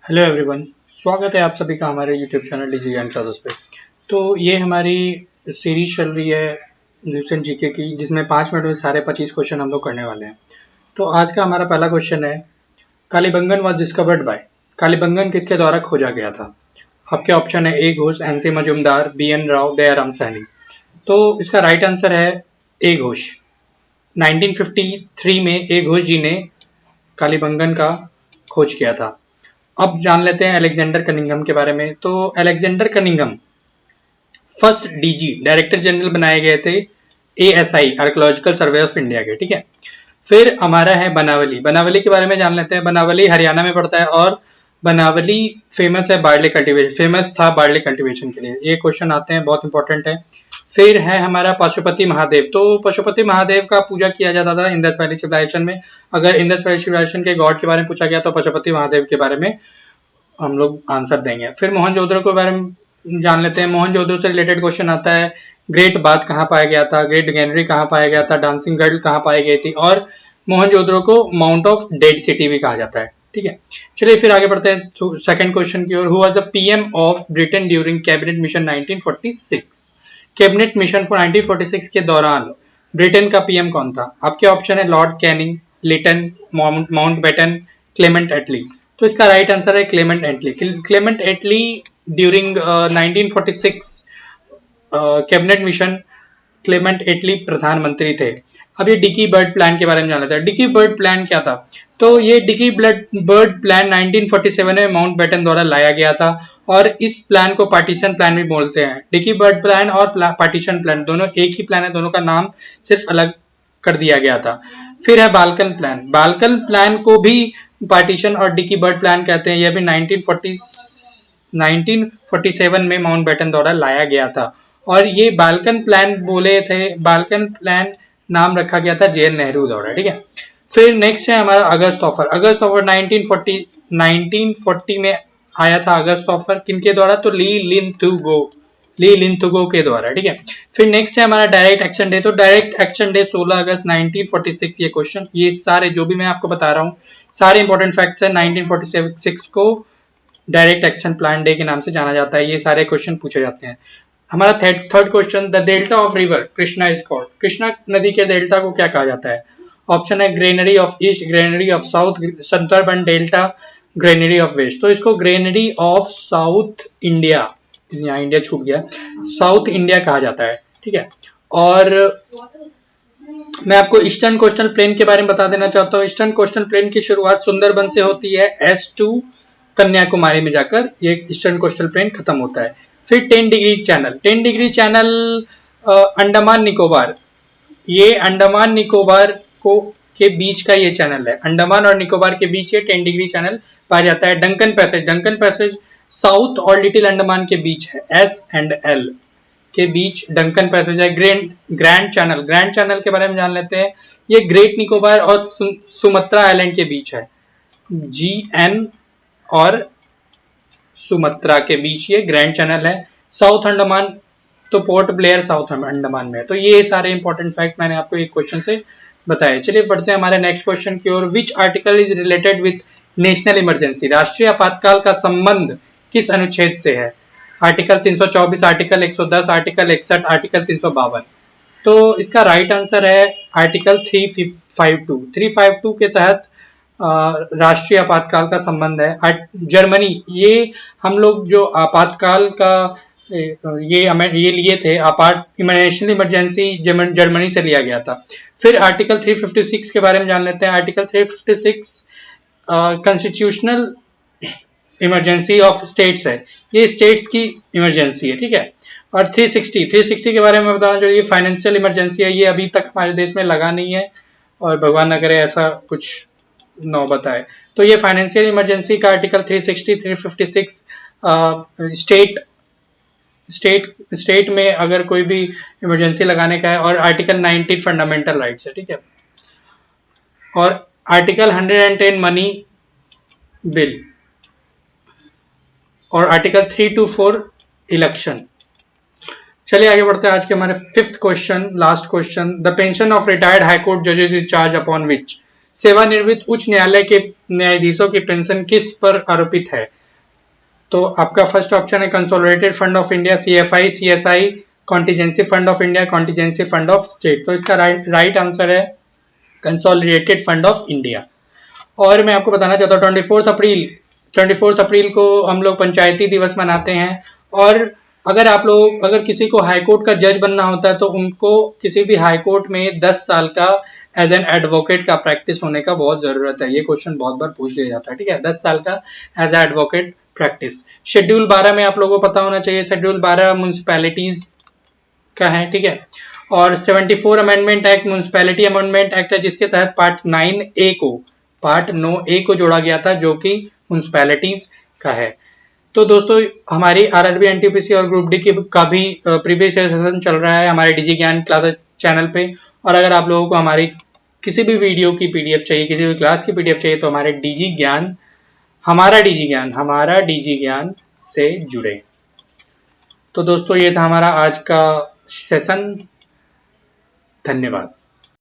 Hello everyone, स्वागत है आप सभी का हमारे यूट्यूब चैनल डिजी ज्ञान क्लासेस पे। तो ये हमारी सीरीज चल रही है रिसेंट जीके की, जिसमें 5 मिनट में सारे 25 क्वेश्चन हम लोग करने वाले हैं। तो आज का हमारा पहला क्वेश्चन है, Kalibangan was discovered by. Kalibangan किसके द्वारा खोजा गया था? आपके ऑप्शन है A Ghosh, N C Majumdar, B N Rao, Dayaram Saini. तो इसका राइट आंसर है ए घोष। 1953 में ए घोष जी ने कालीबंगन का खोज किया था। अब जान लेते हैं अलेक्जेंडर कनिंघम के बारे में। तो Alexander Cunningham first DG director general बनाए गए थे ASI archaeological survey of India के, ठीक है। फिर हमारा है बनावली। बनावली के बारे में जान लेते हैं। बनावली हरियाणा में पड़ता है और बनावली फेमस है बार्ले कल्टीवेशन, फेमस था बार्ले कल्टीवेशन के लिए। ये क्वेश्चन आते हैं, बहुत इंपॉर्टेंट है। फिर है हमारा पशुपति महादेव। तो पशुपति महादेव का पूजा किया जाता था इंडस वैली सिविलाइजेशन में। अगर इंडस वैली सिविलाइजेशन के गॉड के बारे में पूछा गया तो पशुपति महादेव के बारे में हम लोग आंसर देंगे। फिर मोहनजोदड़ो के बारे में जान लेते हैं। मोहनजोदड़ो से रिलेटेड क्वेश्चन आता है, ग्रेट बाथ कहाँ पाया गया था, ग्रेट गैनरी कहाँ पाया गया था, डांसिंग गर्ल कहाँ पाई गई थी, और मोहनजोदड़ो को माउंट ऑफ डेड सिटी भी कहा जाता है, ठीक है। चलिए फिर आगे बढ़ते हैं सेकंड क्वेश्चन की ओर। Who was the PM of Britain during cabinet mission 1946? Cabinet mission for 1946 के दौरान ब्रिटेन का पीएम कौन था? आपके ऑप्शन है Lord Canning, Lytton, Mountbatten, Clement Attlee. तो इसका राइट आंसर है Clement Attlee. Clement Attlee during 1946 cabinet mission, Clement Attlee प्रधानमंत्री थे। अब ये डिकी बर्ड प्लान के बारे में जाना था। डिकी बर्ड प्लान क्या था? तो ये डिकी बर्ड प्लान 1947 में माउंटबेटन द्वारा लाया गया था और इस प्लान को पार्टीशन प्लान भी बोलते हैं। डिकी बर्ड प्लान और पार्टीशन प्लान दोनों एक ही प्लान है, दोनों का नाम सिर्फ अलग कर दिया गया था। फिर है बाल्कन प्लान। बाल्कन प्लान को भी पार्टीशन और डिकी बर्ड प्लान कहते हैं। यह भी 1947 में माउंटबेटन द्वारा लाया गया था और ये बाल्कन प्लान बोले थे, बाल्कन प्लान नाम रखा गया था जेएन नेहरू द्वारा, ठीक है। फिर नेक्स्ट है हमारा अगस्त ऑफर। अगस्त ऑफर 1940 में आया था। अगस्त ऑफर किनके द्वारा? तो ली लिंथुगो के द्वारा, ठीक है। फिर नेक्स्ट है हमारा डायरेक्ट एक्शन डे। तो डायरेक्ट एक्शन डे 16 अगस्त 1946। ये क्वेश्चन, ये सारे जो भी मैं आपको बता रहा हूँ सारे इंपॉर्टेंट फैक्ट्स है। 1946 को डायरेक्ट एक्शन प्लान डे के नाम से जाना जाता है। ये सारे क्वेश्चन पूछे जाते हैं। हमारा third question, the delta of river Krishna is called. Krishna नदी के डेल्टा को क्या कहा जाता है? ऑप्शन है granary of east, granary of south, Sundarban delta, granary of west. तो इसको ग्रेनरी ऑफ साउथ इंडिया, यहाँ इंडिया छूट गया, साउथ इंडिया कहा जाता है, ठीक है। और मैं आपको ईस्टर्न कोस्टल प्लेन के बारे में बता देना चाहता हूँ। ईस्टर्न कोस्टल प्लेन की शुरुआत सुंदरबन से होती है, S2 कन्याकुमारी में जाकर ये ईस्टर्न कोस्टल प्लेन खत्म होता है। फिर 10 degree channel. 10 degree channel Andaman Nicobar, ये अंडमान निकोबार को के बीच का ये चैनल है। अंडमान और निकोबार के बीच ये 10 डिग्री चैनल पाया जाता है। Duncan passage, Duncan passage south और लिटिल अंडमान के बीच है, S and L के बीच डंकन पैसेज है। ग्रैंड चैनल, ग्रैंड चैनल के बारे में जान लेते हैं। ये ग्रेट निकोबार और सुमत्रा आइलैंड के बीच है, GN और सुमत्रा के बीच ये ग्रैंड चैनल है। साउथ अंडमान तो पोर्ट ब्लेयर साउथ अंडमान में है। तो ये सारे इंपॉर्टेंट फैक्ट मैंने आपको एक क्वेश्चन से बताए। चलिए बढ़ते हैं हमारे नेक्स्ट क्वेश्चन की ओर। Which article is related with national emergency? राष्ट्रीय आपातकाल का संबंध किस अनुच्छेद से है? Article 324, article 110, article 61, article 352। तो इसका राइट आंसर है आर्टिकल 352। 352 के तहत राष्ट्रीय आपातकाल का संबंध है। जर्मनी, ये हम लोग जो आपातकाल का ये लिए थे, नेशनल इमरजेंसी जर्मनी से लिया गया था। फिर आर्टिकल 356 के बारे में जान लेते हैं। Article 356 constitutional emergency of states है, ये स्टेट्स की इमरजेंसी है, ठीक है। और 360 के बारे में बताना चाहिए, फाइनेंशियल इमरजेंसी है। ये अभी तक हमारे देश में लगा नहीं है और भगवान न करे ऐसा कुछ नौबत आए। तो ये फाइनेंशियल इमरजेंसी का आर्टिकल 360, 356 स्टेट में अगर कोई भी इमरजेंसी लगाने का है। और आर्टिकल 90 फंडामेंटल राइट्स है, ठीक है। और आर्टिकल 110 मनी बिल और आर्टिकल 324 इलेक्शन। चलिए आगे बढ़ते हैं। आज के हमारे fifth question, last question, the pension of retired high court जजेस इज चार्ज अपॉन विच? सेवानिवृत्त उच्च न्यायालय के न्यायाधीशों की पेंशन किस पर आरोपित है? तो आपका फर्स्ट ऑप्शन है consolidated fund of India, CFI, CSI, contingency fund of India, contingency fund of state. तो इसका राइट आंसर है कंसोलिडेटेड फंड ऑफ इंडिया। और मैं आपको बताना चाहता हूँ 24 अप्रैल को हम लोग पंचायती दिवस मनाते हैं। और अगर किसी को हाई कोर्ट का जज बनना होता है तो उनको किसी भी हाई कोर्ट में 10 साल का एज एन एडवोकेट का प्रैक्टिस होने का बहुत जरूरत है। ये क्वेश्चन बहुत बार पूछ लिया जाता है, ठीक है, 10 साल का age a advocate practice. Schedule 12 में आप लोगों को पता होना चाहिए, शेड्यूल 12 म्यूनिसिपैलिटीज का है, ठीक है। और 74 amendment act municipality amendment act है, जिसके तहत पार्ट 9A को जोड़ा गया था, जो कि म्यूनिसिपैलिटीज का है। तो दोस्तों हमारी आरआरबी, एनटीपीसी और ग्रुप डी का भी प्रीवियस सेशन चल रहा है हमारे डिजी ज्ञान क्लासेस चैनल पे। और अगर आप लोगों को हमारी किसी भी वीडियो की पीडीएफ चाहिए, किसी भी क्लास की पीडीएफ चाहिए, तो हमारा डिजी ज्ञान से जुड़े। तो दोस्तों ये था हमारा आज का सेशन। धन्यवाद।